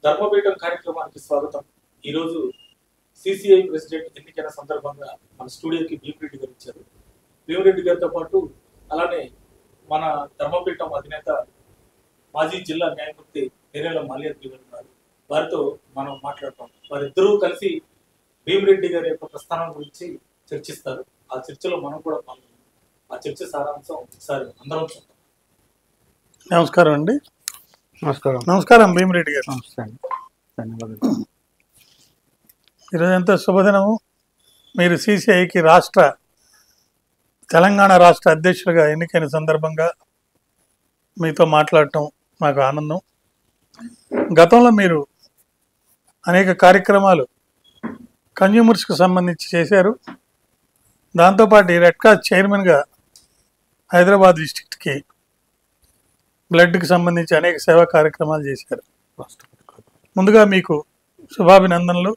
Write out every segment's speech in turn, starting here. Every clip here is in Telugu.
ధర్మపీఠం కార్యక్రమానికి స్వాగతం. ఈరోజు సిసిఐ ప్రెసిడెంట్ ఎన్నికైన సందర్భంగా మన స్టూడియోకి భీమిరెడ్డి గారు ఇచ్చారు. భీమిరెడ్డి గారితో పాటు అలానే మన ధర్మపీఠం అధినేత మాజీ జిల్లా న్యాయమూర్తి నేరేళ్ల మాల్యాద్రి గారు ఉన్నారు. వారితో మనం మాట్లాడతాం. వారిద్దరూ కలిసి భీమిరెడ్డి గారి యొక్క ప్రస్థానం గురించి చర్చిస్తారు. ఆ చర్చలో మనం కూడా పాల్గొన్నాం. ఆ చర్చ సారాంశం ఒకసారి అందరం చూద్దాం. నమస్కారం అండి. నమస్కారం భీమిరెడ్డి గారు. నమస్తే అండి. ధన్యవాదాలు. ఈరోజు ఎంత శుభదినము. మీరు సిసిఐకి తెలంగాణ రాష్ట్ర అధ్యక్షులుగా ఎన్నికైన సందర్భంగా మీతో మాట్లాడటం మాకు ఆనందం. గతంలో మీరు అనేక కార్యక్రమాలు కన్జ్యూమర్స్కి సంబంధించి చేశారు. దాంతోపాటు ఈ రెడ్ క్రాస్ చైర్మన్గా హైదరాబాద్ డిస్ట్రిక్ట్కి బ్లడ్కి సంబంధించి అనేక సేవా కార్యక్రమాలు చేశారు. ముందుగా మీకు శుభాభినందనలు.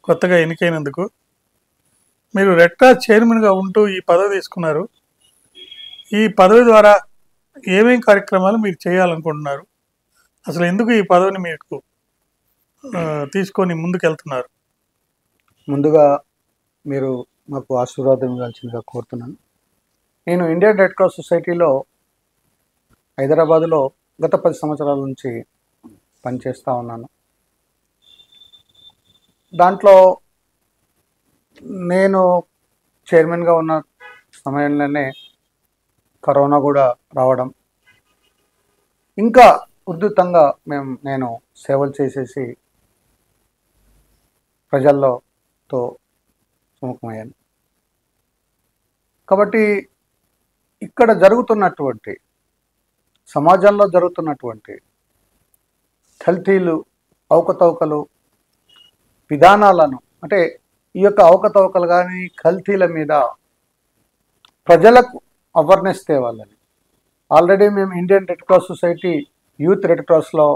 కొత్తగా ఎన్నికైనందుకు మీరు రెడ్ క్రాస్ చైర్మన్గా ఉంటూ ఈ పదవి తీసుకున్నారు. ఈ పదవి ద్వారా ఏమేం కార్యక్రమాలు మీరు చేయాలనుకుంటున్నారు? అసలు ఎందుకు ఈ పదవిని మీకు తీసుకొని ముందుకెళ్తున్నారు? ముందుగా మీరు మాకు ఆశీర్వాదం ఇవ్వాల్సిందిగా కోరుతున్నాను. నేను ఇండియన్ రెడ్ క్రాస్ సొసైటీలో హైదరాబాదులో గత 10 సంవత్సరాల నుంచి పనిచేస్తూ ఉన్నాను. దాంట్లో నేను చైర్మన్గా ఉన్న సమయంలోనే కరోనా కూడా రావడం, ఇంకా ఉధృతంగా నేను సేవలు చేసేసి ప్రజల్లోతో సుముఖమయ్యాను. కాబట్టి ఇక్కడ జరుగుతున్నటువంటి సమాజంలో జరుగుతున్నటువంటి కల్తీలు, అవకతవకలు విధానాలను, అంటే ఈ యొక్క అవకతవకలు కానీ కల్తీల మీద ప్రజలకు అవేర్నెస్ తేవాలని ఆల్రెడీ మేము Indian red cross society youth red క్రాస్లో,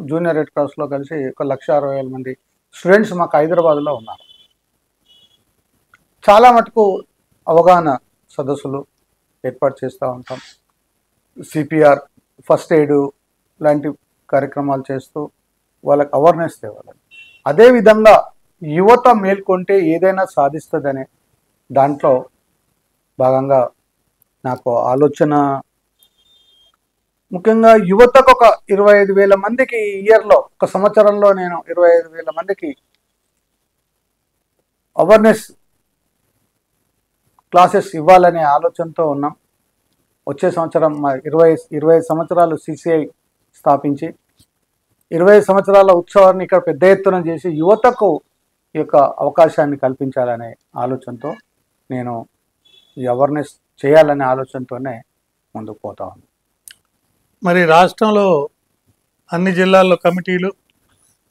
జూనియర్ రెడ్ క్రాస్లో కలిసి 1,60,000 మంది స్టూడెంట్స్ మాకు హైదరాబాద్లో ఉన్నారు. చాలా మటుకు అవగాహన సదస్సులు ఏర్పాటు చేస్తూ ఉంటాం. సిపిఆర్, ఫస్ట్ ఎయిడ్ లాంటి కార్యక్రమాలు చేస్తూ వాళ్ళకి అవేర్నెస్ తేవాలని. అదేవిధంగా యువత మేల్కొంటే ఏదైనా సాధిస్తుందనే దాంట్లో భాగంగా నాకు ఆలోచన, ముఖ్యంగా యువతకు ఒక 25,000 మందికి ఇయర్లో, ఒక సంవత్సరంలో నేను 25,000 మందికి అవేర్నెస్ క్లాసెస్ ఇవ్వాలనే ఆలోచనతో ఉన్నాం. వచ్చే సంవత్సరం 25 సంవత్సరాలు సిసిఐ స్థాపించి 25 సంవత్సరాల ఉత్సవాన్ని ఇక్కడ పెద్ద ఎత్తున చేసి యువతకు ఈ యొక్క అవకాశాన్ని కల్పించాలనే ఆలోచనతో నేను ఈ అవేర్నెస్ చేయాలనే ఆలోచనతోనే ముందుకు పోతా ఉన్నాను. మరి రాష్ట్రంలో అన్ని జిల్లాల్లో కమిటీలు,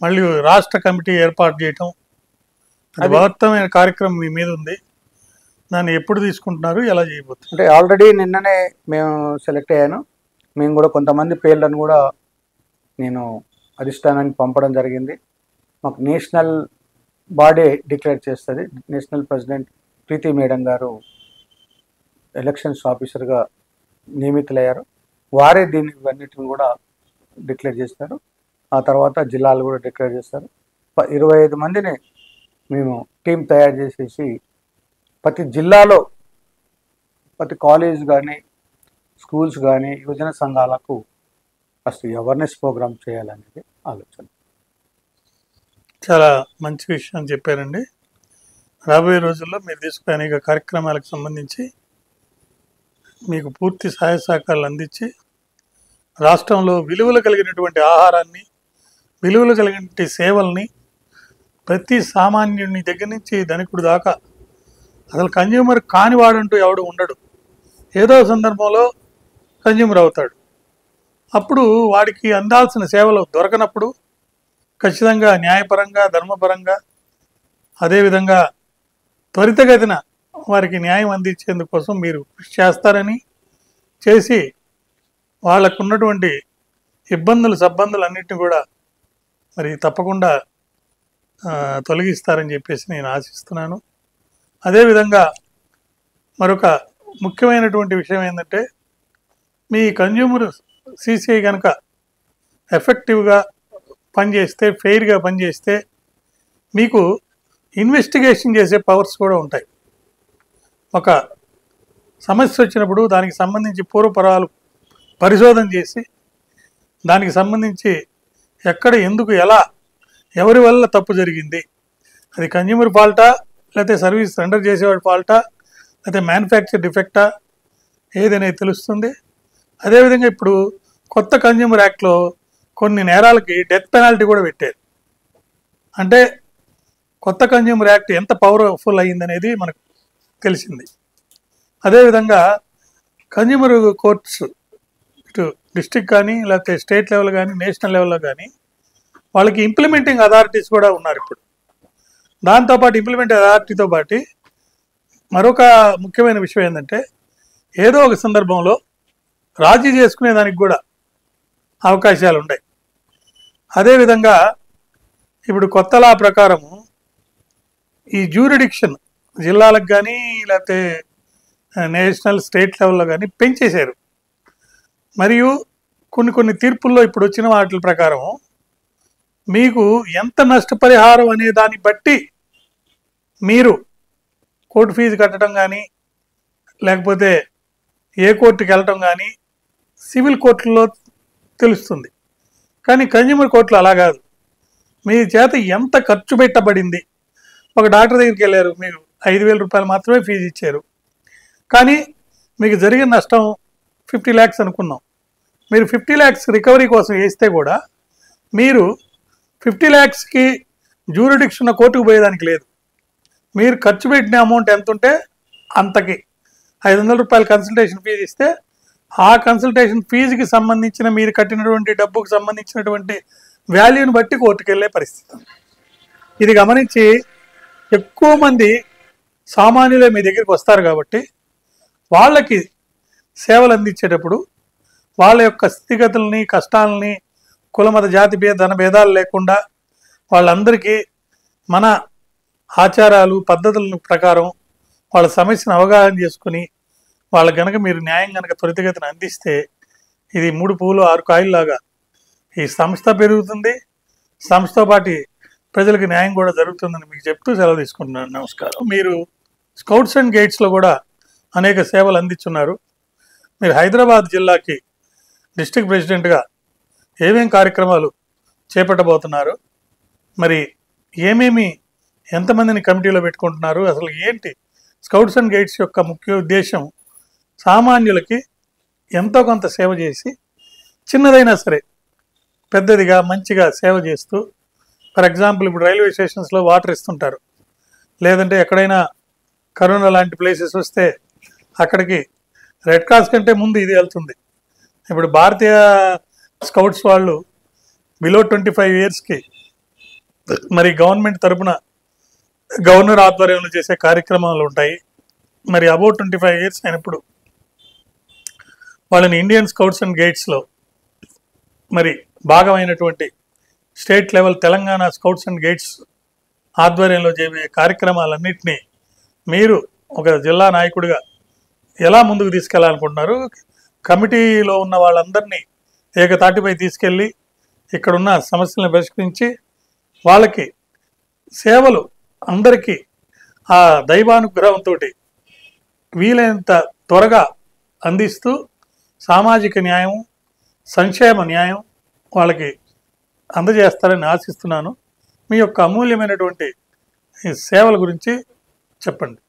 మళ్ళీ రాష్ట్ర కమిటీ ఏర్పాటు చేయటం, అది మహత్తరమైన కార్యక్రమం మీ మీద ఉంది. దాన్ని ఎప్పుడు తీసుకుంటున్నారు, ఎలా చేయబోతున్నారు? అంటే ఆల్రెడీ నిన్ననే మేము సెలెక్ట్ అయ్యాను. మేము కూడా కొంతమంది పేర్లను కూడా నేను అధిష్టానానికి పంపడం జరిగింది. మాకు నేషనల్ బాడీ డిక్లేర్ చేస్తుంది. నేషనల్ ప్రెసిడెంట్ ప్రీతి మేడం గారు ఎలక్షన్స్ ఆఫీసర్గా నియమితులయ్యారు. వారే ఇవన్నిటిని కూడా డిక్లేర్ చేస్తారు. ఆ తర్వాత జిల్లాలు కూడా డిక్లేర్ చేస్తారు. 25 మందిని మేము టీం తయారు చేసేసి ప్రతి జిల్లాలో, ప్రతి కాలేజ్ కానీ, స్కూల్స్ కానీ, యువజన సంఘాలకు ఫస్ట్ అవేర్నెస్ ప్రోగ్రామ్ చేయాలనేది ఆలోచన. చాలా మంచి విషయం చెప్పారండి. రాబోయే రోజుల్లో మీరు తీసుకునే అనేక కార్యక్రమాలకు సంబంధించి మీకు పూర్తి సహాయ సహకారాలు అందించి రాష్ట్రంలో విలువలు కలిగినటువంటి ఆహారాన్ని, విలువలు కలిగినటువంటి సేవల్ని ప్రతి సామాన్యుని దగ్గర నుంచి ధనికుడు దాకా, అసలు కన్జ్యూమర్ కానివాడంటూ ఎవడు ఉండడు. ఏదో సందర్భంలో కన్జ్యూమర్ అవుతాడు. అప్పుడు వాడికి అందాల్సిన సేవలు దొరకనప్పుడు ఖచ్చితంగా న్యాయపరంగా, ధర్మపరంగా, అదేవిధంగా త్వరితగతిన వారికి న్యాయం అందించేందుకోసం మీరు కృషి చేస్తారని, చేసి వాళ్ళకు ఉన్నటువంటి సబ్బందులు అన్నింటినీ కూడా మరి తప్పకుండా తొలగిస్తారని చెప్పేసి నేను ఆశిస్తున్నాను. అదేవిధంగా మరొక ముఖ్యమైనటువంటి విషయం ఏంటంటే, మీ కన్జ్యూమర్ సిసిఐ కనుక ఎఫెక్టివ్గా పనిచేస్తే, ఫెయిర్గా పనిచేస్తే మీకు ఇన్వెస్టిగేషన్ చేసే పవర్స్ కూడా ఉంటాయి. ఒక సమస్య వచ్చినప్పుడు దానికి సంబంధించి పూర్వపరాలు పరిశోధన చేసి దానికి సంబంధించి ఎక్కడ, ఎందుకు, ఎలా, ఎవరి వల్ల తప్పు జరిగింది, అది కన్జ్యూమర్ ఫాల్టా, లేకపోతే సర్వీస్ రెండర్ చేసేవాడి ఫాల్టా, లేకపోతే మ్యానుఫ్యాక్చర్ డిఫెక్టా, ఏదనేది తెలుస్తుంది. అదేవిధంగా ఇప్పుడు కొత్త కన్జ్యూమర్ యాక్ట్లో కొన్ని నేరాలకి డెత్ పెనాల్టీ కూడా పెట్టారు. అంటే కొత్త కన్జ్యూమర్ యాక్ట్ ఎంత పవర్ఫుల్ అయ్యిందనేది మనకు తెలిసింది. అదేవిధంగా కన్జ్యూమర్ కోర్ట్స్ ఇటు డిస్ట్రిక్ట్ కానీ, లేకపోతే స్టేట్ లెవెల్ కానీ, నేషనల్ లెవెల్లో కానీ వాళ్ళకి ఇంప్లిమెంటింగ్ అథారిటీస్ కూడా ఉన్నారు ఇప్పుడు. దాంతోపాటు ఇంప్లిమెంటింగ్ అథారిటీతో పాటు మరొక ముఖ్యమైన విషయం ఏంటంటే, ఏదో ఒక సందర్భంలో రాజీ చేసుకునే దానికి కూడా అవకాశాలు ఉన్నాయి. అదేవిధంగా ఇప్పుడు కొత్త లా ప్రకారము ఈ జ్యూరిడిక్షన్ జిల్లాలకు కానీ, లేకపోతే నేషనల్, స్టేట్ లెవెల్లో కానీ పెంచేశారు. మరియు కొన్ని తీర్పుల్లో ఇప్పుడు వచ్చిన వాటి ప్రకారం మీకు ఎంత నష్టపరిహారం అనే దాన్ని బట్టి మీరు కోర్టు ఫీజు కట్టడం కానీ, లేకపోతే ఏ కోర్టుకి వెళ్ళటం కానీ సివిల్ కోర్టుల్లో తెలుస్తుంది. కానీ కన్జ్యూమర్ కోర్టులో అలా కాదు. మీ చేత ఎంత ఖర్చు పెట్టబడింది, ఒక డాక్టర్ దగ్గరికి వెళ్ళారు, మీరు 5,000 రూపాయలు మాత్రమే ఫీజు ఇచ్చారు, కానీ మీకు జరిగిన నష్టం 50 lakhs అనుకున్నాం. మీరు 50 lakhs రికవరీ కోసం వేస్తే కూడా మీరు 50 lakhsకి జ్యూరిడిక్షన్ కోర్టుకు పోయేదానికి లేదు. మీరు ఖర్చు పెట్టిన అమౌంట్ ఎంత ఉంటే అంతకి 500 రూపాయలు కన్సల్టేషన్ ఫీజు ఇస్తే ఆ కన్సల్టేషన్ ఫీజుకి సంబంధించిన మీరు కట్టినటువంటి డబ్బుకు సంబంధించినటువంటి వాల్యూని బట్టి కోర్టుకు వెళ్ళే పరిస్థితి. ఇది గమనించి ఎక్కువ మంది సామాన్యులే మీ దగ్గరికి వస్తారు కాబట్టి వాళ్ళకి సేవలు అందించేటప్పుడు వాళ్ళ యొక్క స్థితిగతుల్ని, కష్టాలని, కులమత జాతి ధన భేదాలు లేకుండా వాళ్ళందరికీ మన ఆచారాలు, పద్ధతుల ప్రకారం వాళ్ళ సమస్యను అవగాహన చేసుకుని వాళ్ళ గనక మీరు న్యాయం కనుక త్వరితగతిన అందిస్తే ఇది 3 పువ్వులు 6 కాయల్లాగా ఈ సంస్థ పెరుగుతుంది, సంస్థతో పాటు ప్రజలకు న్యాయం కూడా జరుగుతుందని మీకు చెప్తూ సెలవు తీసుకుంటున్నాను. నమస్కారం. మీరు స్కౌట్స్ అండ్ గైడ్స్లో కూడా అనేక సేవలు అందించున్నారు. మీరు హైదరాబాద్ జిల్లాకి డిస్ట్రిక్ట్ ప్రెసిడెంట్గా ఏమేం కార్యక్రమాలు చేపట్టబోతున్నారు, మరి ఏమేమి, ఎంతమందిని కమిటీలో పెట్టుకుంటున్నారు, అసలు ఏంటి స్కౌట్స్ అండ్ గైడ్స్ యొక్క ముఖ్య ఉద్దేశం? సామాన్యులకి ఎంతో కొంత సేవ చేసి, చిన్నదైనా సరే పెద్దదిగా మంచిగా సేవ చేస్తూ, ఫర్ ఎగ్జాంపుల్ ఇప్పుడు రైల్వే స్టేషన్స్లో వాటర్ ఇస్తుంటారు, లేదంటే ఎక్కడైనా కరోనా లాంటి ప్లేసెస్ వస్తే అక్కడికి రెడ్ క్రాస్ కంటే ముందు ఇది వెళ్తుంది. ఇప్పుడు భారతీయ స్కౌట్స్ వాళ్ళు బిలో 25 yearsకి మరి గవర్నమెంట్ తరపున గవర్నర్ ఆధ్వర్యంలో చేసే కార్యక్రమాలు ఉంటాయి. మరి అబౌట్ 25 years అయినప్పుడు వాళ్ళని ఇండియన్ స్కౌట్స్ అండ్ గైడ్స్లో మరి భాగమైనటువంటి state level Telangana scouts and guides ఆధ్వర్యంలో చేసే కార్యక్రమాలన్నింటినీ మీరు ఒక జిల్లా నాయకుడిగా ఎలా ముందుకు తీసుకెళ్లాలనుకుంటున్నారు? కమిటీలో ఉన్న వాళ్ళందరినీ ఏకతాటిపై తీసుకెళ్ళి ఇక్కడున్న సమస్యలను పరిష్కరించి వాళ్ళకి సేవలు అందరికీ ఆ దైవానుగ్రహంతో వీలైనంత త్వరగా అందిస్తూ సామాజిక న్యాయం, సంక్షేమ న్యాయం వాళ్ళకి అందజేస్తారని ఆశిస్తున్నాను. మీ యొక్క అమూల్యమైనటువంటి ఈ సేవల గురించి చెప్పండి.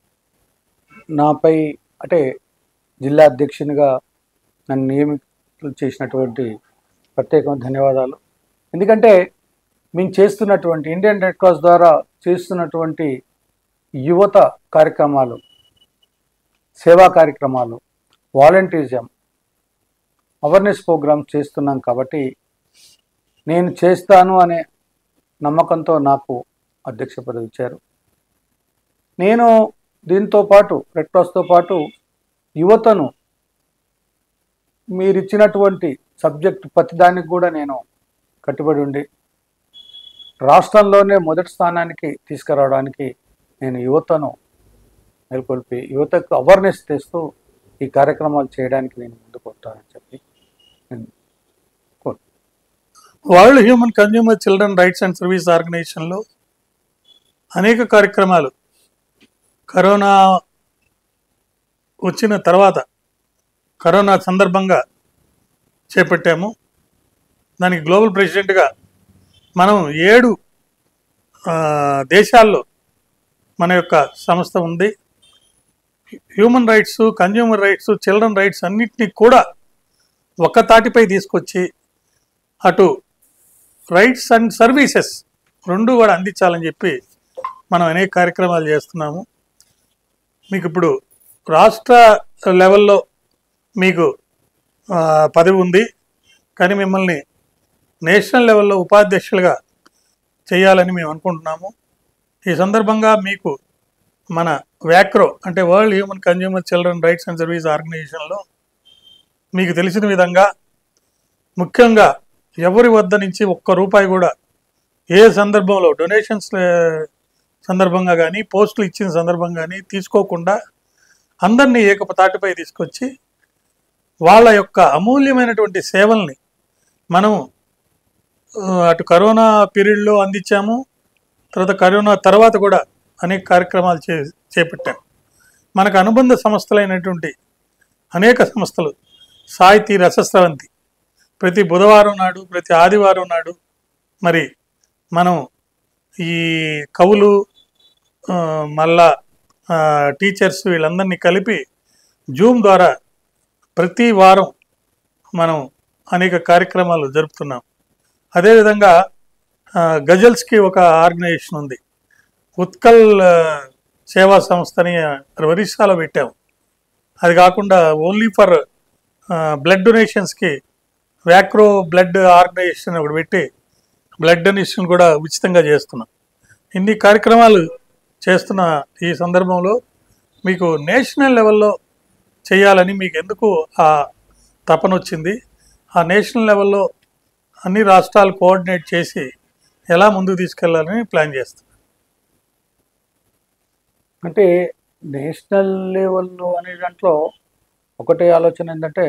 నాపై అంటే జిల్లా అధ్యక్షునిగా నన్ను నియమితులు చేసినటువంటి ప్రత్యేకమైన ధన్యవాదాలు. ఎందుకంటే మేము చేస్తున్నటువంటి ఇండియన్ రెడ్ క్రాస్ ద్వారా చేస్తున్నటువంటి యువత కార్యక్రమాలు, సేవా కార్యక్రమాలు, వాలంటీరిజం, అవేర్నెస్ ప్రోగ్రామ్స్ చేస్తున్నాం కాబట్టి నేను చేస్తాను అనే నమ్మకంతో నాకు అధ్యక్ష పదవి ఇచ్చారు. నేను దీంతో పాటు రెడ్ క్రాస్తో పాటు యువతను మీరిచ్చినటువంటి సబ్జెక్టు ప్రతిదానికి కూడా నేను కట్టుబడి ఉండి రాష్ట్రంలోనే మొదటి స్థానానికి తీసుకురావడానికి నేను యువతను నెలకొల్పి యువతకు అవేర్నెస్ తెస్తూ ఈ కార్యక్రమాలు చేయడానికి నేను ముందుకు వస్తానని చెప్పి నేను world human consumer children rights and service ఆర్గనైజేషన్లో అనేక కార్యక్రమాలు కరోనా వచ్చిన తర్వాత కరోనా సందర్భంగా చేపట్టాము. దానికి గ్లోబల్ ప్రెసిడెంట్గా మనం 7 దేశాల్లో మన యొక్క సంస్థ ఉంది. Human rights, consumer rights, children rights అన్నిటినీ కూడా ఒక తాటిపై తీసుకొచ్చి అటు రైట్స్ అండ్ సర్వీసెస్ రెండు కూడా అందించాలని చెప్పి మనం అనేక కార్యక్రమాలు చేస్తున్నాము. మీకు ఇప్పుడు రాష్ట్ర లెవెల్లో మీకు పదవి ఉంది, కానీ మిమ్మల్ని నేషనల్ లెవెల్లో ఉపాధ్యక్షులుగా చేయాలని మేము అనుకుంటున్నాము. ఈ సందర్భంగా మీకు మన వ్యాక్రో అంటే world human consumer children rights and service ఆర్గనైజేషన్లో మీకు తెలిసిన విధంగా ముఖ్యంగా ఎవరి వద్ద నుంచి ₹1 కూడా ఏ సందర్భంలో డొనేషన్స్ సందర్భంగా కానీ పోస్టులు ఇచ్చిన సందర్భంగా కానీ తీసుకోకుండా అందరినీ ఏకతాటిపై తీసుకొచ్చి వాళ్ళ యొక్క అమూల్యమైనటువంటి సేవల్ని మనం అటు కరోనా పీరియడ్లో అందించాము. తర్వాత కరోనా తర్వాత కూడా అనేక కార్యక్రమాలు చేపట్టాం. మనకు అనుబంధ సంస్థలైనటువంటి అనేక సంస్థలు సాహితీ రసస్రవంతి ప్రతి బుధవారం నాడు, ప్రతి ఆదివారం నాడు మరి మనం ఈ కవులు మళ్ళా టీచర్స్ వీళ్ళందరినీ కలిపి జూమ్ ద్వారా ప్రతి వారం మనం అనేక కార్యక్రమాలు జరుపుతున్నాం. అదేవిధంగా గజల్స్కి ఒక ఆర్గనైజేషన్ ఉంది, ఉత్కల్ సేవా సంస్థని ఒరిస్సాలో పెట్టాము. అది కాకుండా ఓన్లీ ఫర్ బ్లడ్ డొనేషన్స్కి వ్యాక్రో బ్లడ్ ఆర్గనైజేషన్ ఒకటి పెట్టి బ్లడ్ డొనేషన్ కూడా ఉచితంగా చేస్తున్నాం. ఇన్ని కార్యక్రమాలు చేస్తున్న ఈ సందర్భంలో మీకు నేషనల్ లెవెల్లో చేయాలని మీకు ఎందుకు ఆ తపన వచ్చింది? ఆ నేషనల్ లెవెల్లో అన్ని రాష్ట్రాలు కోఆర్డినేట్ చేసి ఎలా ముందుకు తీసుకెళ్లాలని ప్లాన్ చేస్తున్నాం. అంటే నేషనల్ లెవెల్లో అనే దాంట్లో ఒకటే ఆలోచన ఏంటంటే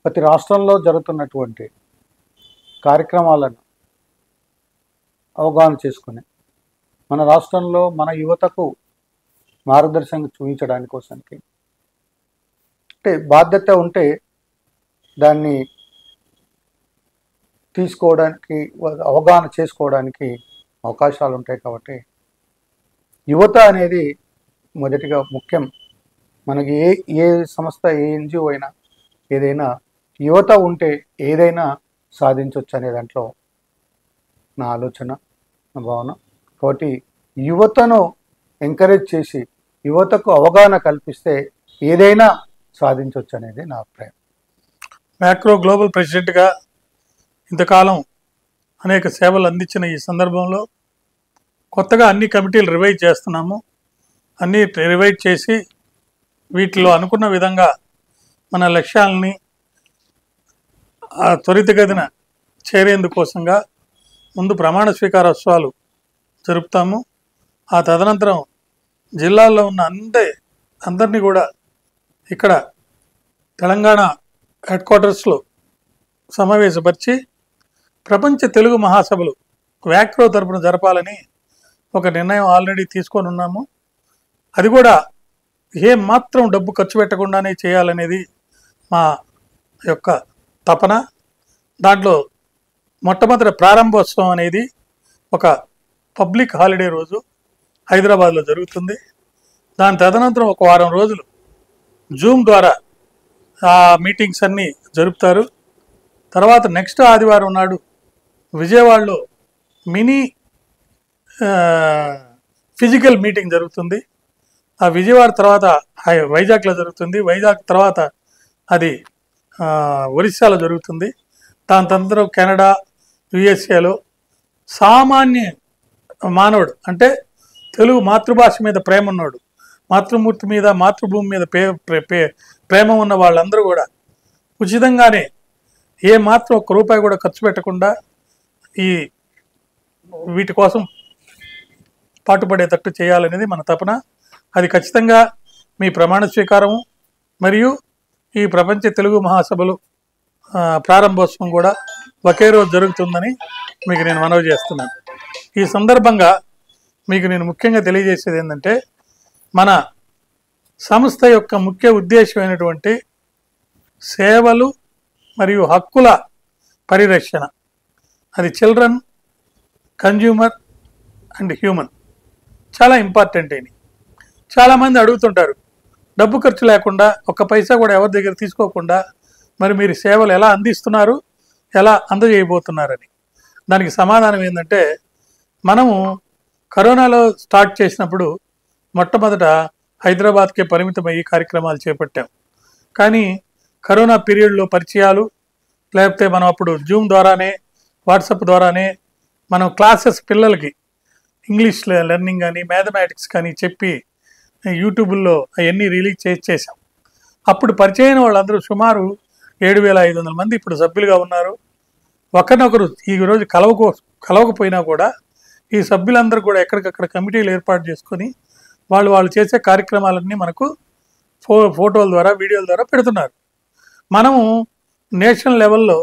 ప్రతి రాష్ట్రంలో జరుగుతున్నటువంటి కార్యక్రమాలను అవగాహన చేసుకుని మన రాష్ట్రంలో మన యువతకు మార్గదర్శనం చూపించడానికి కోసానికి అంటే బాధ్యత ఉంటే దాన్ని తీసుకోవడానికి అవగాహన చేసుకోవడానికి అవకాశాలు ఉంటాయి. కాబట్టి యువత అనేది మొదటిగా ముఖ్యం. మనకి ఏ సంస్థ, ఏ ఎన్జిఓ అయినా ఏదైనా యువత ఉంటే ఏదైనా సాధించవచ్చు అనే దాంట్లో నా ఆలోచన, నా భావన. కాబట్టి యువతను ఎంకరేజ్ చేసి యువతకు అవగాహన కల్పిస్తే ఏదైనా సాధించవచ్చు అనేది నా అభిప్రాయం. మ్యాక్రో గ్లోబల్ ప్రెసిడెంట్గా ఇంతకాలం అనేక సేవలు అందించిన ఈ సందర్భంలో కొత్తగా అన్ని కమిటీలు రివైజ్ చేస్తున్నాము. అన్నీ రివైజ్ చేసి వీటిలో అనుకున్న విధంగా మన లక్ష్యాలని త్వరితగతిన చేరేందుకోసంగా ముందు ప్రమాణ స్వీకారోత్సవాలు జరుపుతాము. ఆ తదనంతరం జిల్లాల్లో ఉన్న అందరినీ కూడా ఇక్కడ తెలంగాణ హెడ్ క్వార్టర్స్లో సమావేశపరిచి ప్రపంచ తెలుగు మహాసభలు వ్యాక్రో తరపున జరపాలని ఒక నిర్ణయం ఆల్రెడీ తీసుకొని ఉన్నాము. అది కూడా ఏమాత్రం డబ్బు ఖర్చు పెట్టకుండానే చేయాలనేది మా యొక్క తపన. దాంట్లో మొట్టమొదటి ప్రారంభోత్సవం అనేది ఒక పబ్లిక్ హాలిడే రోజు హైదరాబాద్లో జరుగుతుంది. దాని తదనంతరం ఒక వారం రోజులు జూమ్ ద్వారా ఆ మీటింగ్స్ అన్నీ జరుపుతారు. తర్వాత నెక్స్ట్ ఆదివారం నాడు విజయవాడలో మినీ ఫిజికల్ మీటింగ్ జరుగుతుంది. ఆ విజయవాడ తర్వాత వైజాగ్లో జరుగుతుంది. వైజాగ్ తర్వాత అది ఒరిస్సాలో జరుగుతుంది. దాని తదనంతరం కెనడా, యుఎస్ఏలో సామాన్య మానవుడు అంటే తెలుగు మాతృభాష మీద ప్రేమ ఉన్నాడు, మాతృమూర్తి మీద, మాతృభూమి మీద ప్రేమ ఉన్న వాళ్ళందరూ కూడా ఉచితంగానే ఏ మాత్రం ₹1 కూడా ఖర్చు పెట్టకుండా వీటి కోసం పాటుపడేటట్టు చేయాలనేది మన తపన. అది ఖచ్చితంగా మీ ప్రమాణ స్వీకారము మరియు ఈ ప్రపంచ తెలుగు మహాసభలు ప్రారంభోత్సవం కూడా ఒకే రోజు జరుగుతుందని మీకు నేను మనవి చేస్తున్నాను. ఈ సందర్భంగా మీకు నేను ముఖ్యంగా తెలియజేసేది ఏంటంటే, మన సంస్థ యొక్క ముఖ్య ఉద్దేశమైనటువంటి సేవలు మరియు హక్కుల పరిరక్షణ, అది చిల్డ్రన్, కన్జ్యూమర్ అండ్ హ్యూమన్, చాలా ఇంపార్టెంట్. అని చాలామంది అడుగుతుంటారు, డబ్బు ఖర్చు లేకుండా ఒక్క పైసా కూడా ఎవరి దగ్గర తీసుకోకుండా మరి మీరు సేవలు ఎలా అందిస్తున్నారు, ఎలా అందజేయబోతున్నారని. దానికి సమాధానం ఏంటంటే, మనము కరోనాలో స్టార్ట్ చేసినప్పుడు మొట్టమొదట హైదరాబాద్కే పరిమితమయ్యి కార్యక్రమాలు చేపట్టాం. కానీ కరోనా పీరియడ్లో పరిచయాలు, లేకపోతే మనం అప్పుడు జూమ్ ద్వారానే, వాట్సాప్ ద్వారానే మనం క్లాసెస్ పిల్లలకి ఇంగ్లీష్ లెర్నింగ్ కానీ మ్యాథమెటిక్స్ కానీ చెప్పి యూట్యూబ్లో అవన్నీ రిలీజ్ చేసాం. అప్పుడు పరిచయం వాళ్ళందరూ సుమారు 7,500 మంది ఇప్పుడు సభ్యులుగా ఉన్నారు. ఒకరినొకరు ఈరోజు కలవకపోయినా కూడా ఈ సభ్యులందరూ కూడా ఎక్కడికక్కడ కమిటీలు ఏర్పాటు చేసుకొని వాళ్ళు చేసే కార్యక్రమాలన్నీ మనకు ఫోటోల ద్వారా, వీడియోల ద్వారా పెడుతున్నారు. మనము నేషనల్ లెవెల్లో,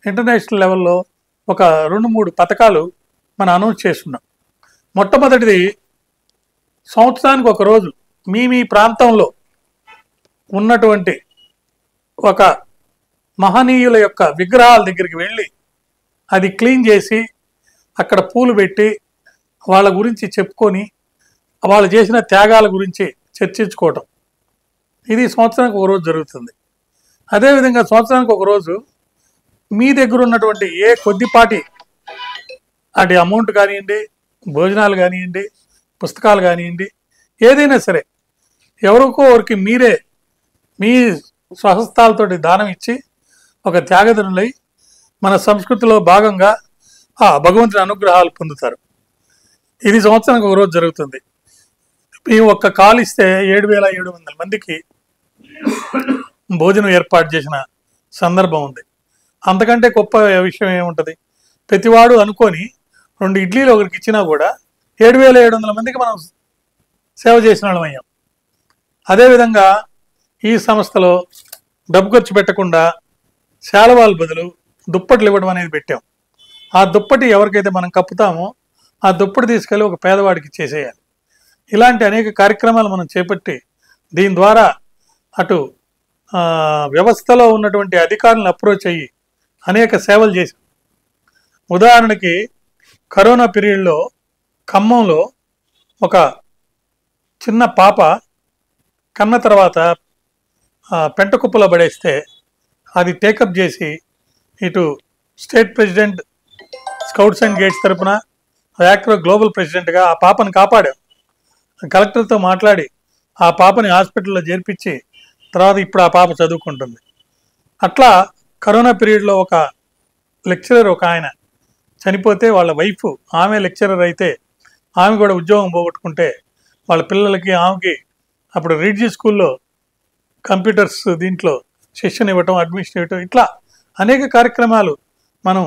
ఇంటర్నేషనల్ లెవెల్లో ఒక 2-3 పథకాలు మనం అనౌన్స్ చేస్తున్నాం. మొట్టమొదటిది, సంవత్సరానికి ఒక రోజు మీ ప్రాంతంలో ఉన్నటువంటి ఒక మహనీయుల యొక్క విగ్రహాల దగ్గరికి వెళ్ళి అది క్లీన్ చేసి అక్కడ పూలు పెట్టి వాళ్ళ గురించి చెప్పుకొని వాళ్ళు చేసిన త్యాగాల గురించి చర్చించుకోవటం. ఇది సంవత్సరానికి ఒక రోజు జరుగుతుంది. అదేవిధంగా సంవత్సరానికి ఒక రోజు మీ దగ్గర ఉన్నటువంటి ఏ కొద్దిపాటి అటు అమౌంట్ కానివ్వండి, భోజనాలు కానివ్వండి, పుస్తకాలు కానివ్వండి, ఏదైనా సరే ఎవరికో ఒకరికి మీరే మీ స్వహస్తాలతోటి దానం ఇచ్చి ఒక త్యాగదనులై మన సంస్కృతిలో భాగంగా భగవంతుని అనుగ్రహాలు పొందుతారు. ఇది సంవత్సరానికి ఒక రోజు జరుగుతుంది. మేము ఒక్క కాల్ ఇస్తే 7,700 మందికి భోజనం ఏర్పాటు చేసిన సందర్భం ఉంది. అంతకంటే గొప్ప విషయం ఏముంటుంది? ప్రతివాడు అనుకొని 2 ఇడ్లీలు ఒకరికి ఇచ్చినా కూడా 7,700 మందికి మనం సేవ చేసిన వాళ్ళం అయ్యాం. అదేవిధంగా ఈ సంస్థలో డబ్బు ఖర్చు పెట్టకుండా శాలువాల బదులు దుప్పట్లు ఇవ్వడం అనేది పెట్టాం. ఆ దుప్పటి ఎవరికైతే మనం కప్పుతామో ఆ దుప్పటి తీసుకెళ్ళి ఒక పేదవాడికి చేసేయాలి. ఇలాంటి అనేక కార్యక్రమాలు మనం చేపట్టి దీని ద్వారా అటు వ్యవస్థలో ఉన్నటువంటి అధికారులను అప్రోచ్ అయ్యి అనేక సేవలు చేశాం. ఉదాహరణకి కరోనా పీరియడ్లో ఖమ్మంలో ఒక చిన్న పాప కన్న తర్వాత పెంట కుప్పలో పడేస్తే అది టేకప్ చేసి ఇటు state president scouts and guides తరఫున, యాక్రో గ్లోబల్ ప్రెసిడెంట్గా ఆ పాపను కాపాడాం. కలెక్టర్తో మాట్లాడి ఆ పాపని హాస్పిటల్లో చేర్పించి తర్వాత ఇప్పుడు ఆ పాప చదువుకుంటుంది. అట్లా కరోనా పీరియడ్లో ఒక లెక్చరర్, ఒక ఆయన చనిపోతే వాళ్ళ వైఫ్, ఆమె లెక్చరర్ అయితే ఆమె కూడా ఉద్యోగం పోగొట్టుకుంటే వాళ్ళ పిల్లలకి, ఆమెకి అప్పుడు రీడ్జీ స్కూల్లో కంప్యూటర్స్ దీంట్లో సెషన్ ఇవ్వటం, అడ్మిషన్ ఇవ్వటం, ఇట్లా అనేక కార్యక్రమాలు మనం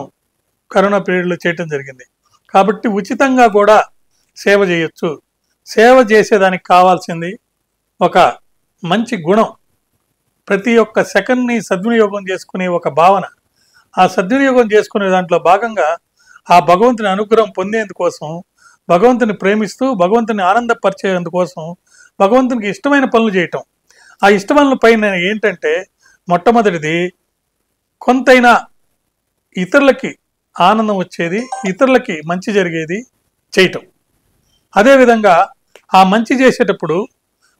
కరోనా పీరియడ్లో చేయటం జరిగింది. కాబట్టి ఉచితంగా కూడా సేవ చేయొచ్చు. సేవ చేసేదానికి కావాల్సింది ఒక మంచి గుణం, ప్రతి ఒక్క సెకండ్ని సద్వినియోగం చేసుకునే ఒక భావన. ఆ సద్వినియోగం చేసుకునే దాంట్లో భాగంగా ఆ భగవంతుని అనుగ్రహం పొందేందుకోసం, భగవంతుని ప్రేమిస్తూ భగవంతుని ఆనందపరిచేందుకోసం భగవంతునికి ఇష్టమైన పనులు చేయటం. ఆ ఇష్టమైన పైన ఏంటంటే, మొట్టమొదటిది కొంతైనా ఇతరులకి ఆనందం వచ్చేది, ఇతరులకి మంచి జరిగేది చేయటం. అదేవిధంగా ఆ మంచి చేసేటప్పుడు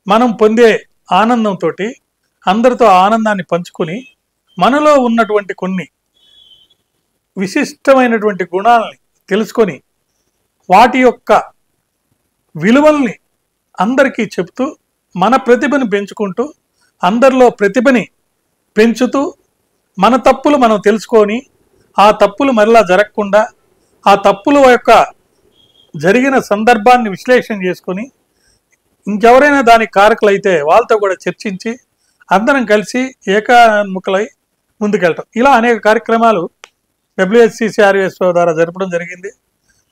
మనం పొందే ఆనందంతో అందరితో ఆనందాన్ని పంచుకొని మనలో ఉన్నటువంటి కొన్ని విశిష్టమైనటువంటి గుణాలని తెలుసుకొని వాటి యొక్క విలువల్ని అందరికీ చెప్తూ మన ప్రతిభని పెంచుకుంటూ, అందరిలో ప్రతిభని పెంచుతూ, మన తప్పులు మనం తెలుసుకొని ఆ తప్పులు మరలా జరగకుండా, ఆ తప్పుల యొక్క జరిగిన సందర్భాన్ని విశ్లేషణ చేసుకొని ఇంకెవరైనా దానికి కారకులైతే వాళ్ళతో కూడా చర్చించి అందరం కలిసి ఏకాముఖలై ముందుకెళ్ళటం. ఇలా అనేక కార్యక్రమాలు WHCCRSO ద్వారా జరపడం జరిగింది.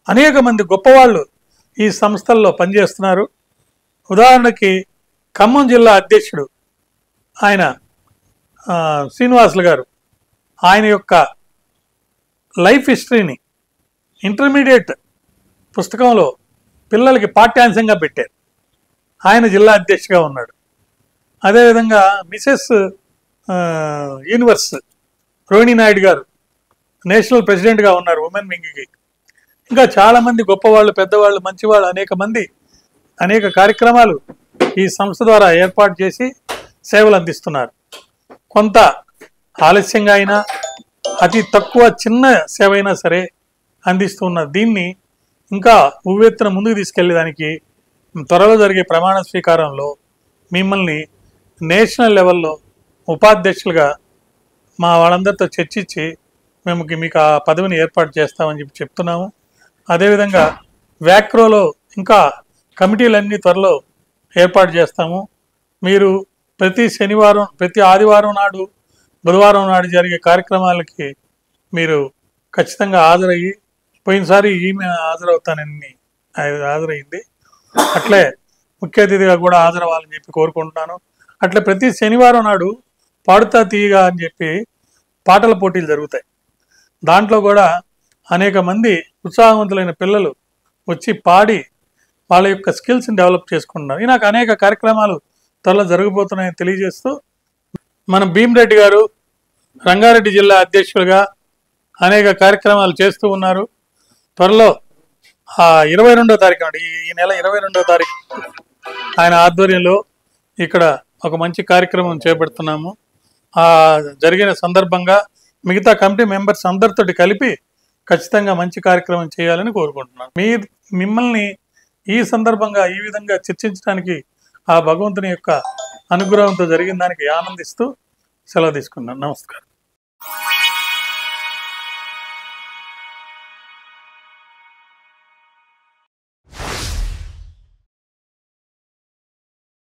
అనేక మంది గొప్పవాళ్ళు ఈ సంస్థల్లో పనిచేస్తున్నారు. ఉదాహరణకి ఖమ్మం జిల్లా అధ్యక్షుడు ఆయన శ్రీనివాసులు గారు, ఆయన యొక్క లైఫ్ హిస్టరీని ఇంటర్మీడియట్ పుస్తకంలో పిల్లలకి పాఠ్యాంశంగా పెట్టారు. ఆయన జిల్లా అధ్యక్షుడిగా ఉన్నాడు. అదేవిధంగా మిసెస్ యూనివర్స్ రోహిణి నాయుడు గారు నేషనల్ ప్రెసిడెంట్గా ఉన్నారు ఉమెన్ వింగ్కి. ఇంకా చాలామంది గొప్పవాళ్ళు, పెద్దవాళ్ళు, మంచివాళ్ళు అనేక మంది అనేక కార్యక్రమాలు ఈ సంస్థ ద్వారా ఏర్పాటు చేసి సేవలు అందిస్తున్నారు. కొంత ఆలస్యంగా అయినా, అతి తక్కువ చిన్న సేవ అయినా సరే అందిస్తున్న దీన్ని ఇంకా ఉవ్వెత్తున ముందుకు తీసుకెళ్లేదానికి త్వరలో జరిగే ప్రమాణ స్వీకారంలో మిమ్మల్ని నేషనల్ లెవెల్లో ఉపాధ్యక్షులుగా మా వాళ్ళందరితో చర్చించి మీకు ఆ పదవిని ఏర్పాటు చేస్తామని చెప్తున్నాము. అదేవిధంగా వ్యాక్రోలో ఇంకా కమిటీలన్నీ త్వరలో ఏర్పాటు చేస్తాము. మీరు ప్రతి శనివారం, ప్రతి ఆదివారం నాడు, బుధవారం నాడు జరిగే కార్యక్రమాలకి మీరు ఖచ్చితంగా హాజరయ్యి, పోయినసారి ఈమె హాజరైంది, అట్లే ముఖ్య అతిథిగా కూడా హాజరవ్వాలని చెప్పి కోరుకుంటున్నాను. అట్లా ప్రతి శనివారం నాడు పాడుతా తీయగా అని చెప్పి పాటల పోటీలు జరుగుతాయి. దాంట్లో కూడా అనేక మంది ఉత్సాహవంతులైన పిల్లలు వచ్చి పాడి వాళ్ళ యొక్క స్కిల్స్ని డెవలప్ చేసుకుంటున్నారు. నాకు అనేక కార్యక్రమాలు త్వరలో జరగబోతున్నాయని తెలియజేస్తూ, మన భీమిరెడ్డి గారు రంగారెడ్డి జిల్లా అధ్యక్షులుగా అనేక కార్యక్రమాలు చేస్తూ ఉన్నారు. త్వరలో 22వ తారీఖు అండి, ఈ నెల 22వ తారీఖు ఆయన ఆధ్వర్యంలో ఇక్కడ ఒక మంచి కార్యక్రమం చేపడుతున్నాము. జరిగిన సందర్భంగా మిగతా కమిటీ మెంబర్స్ అందరితోటి కలిపి ఖచ్చితంగా మంచి కార్యక్రమం చేయాలని కోరుకుంటున్నాను. మిమ్మల్ని ఈ సందర్భంగా ఈ విధంగా చర్చించడానికి ఆ భగవంతుని యొక్క అనుగ్రహంతో జరిగిన దానికి ఆనందిస్తూ సెలవు తీసుకున్నాను. నమస్కారం.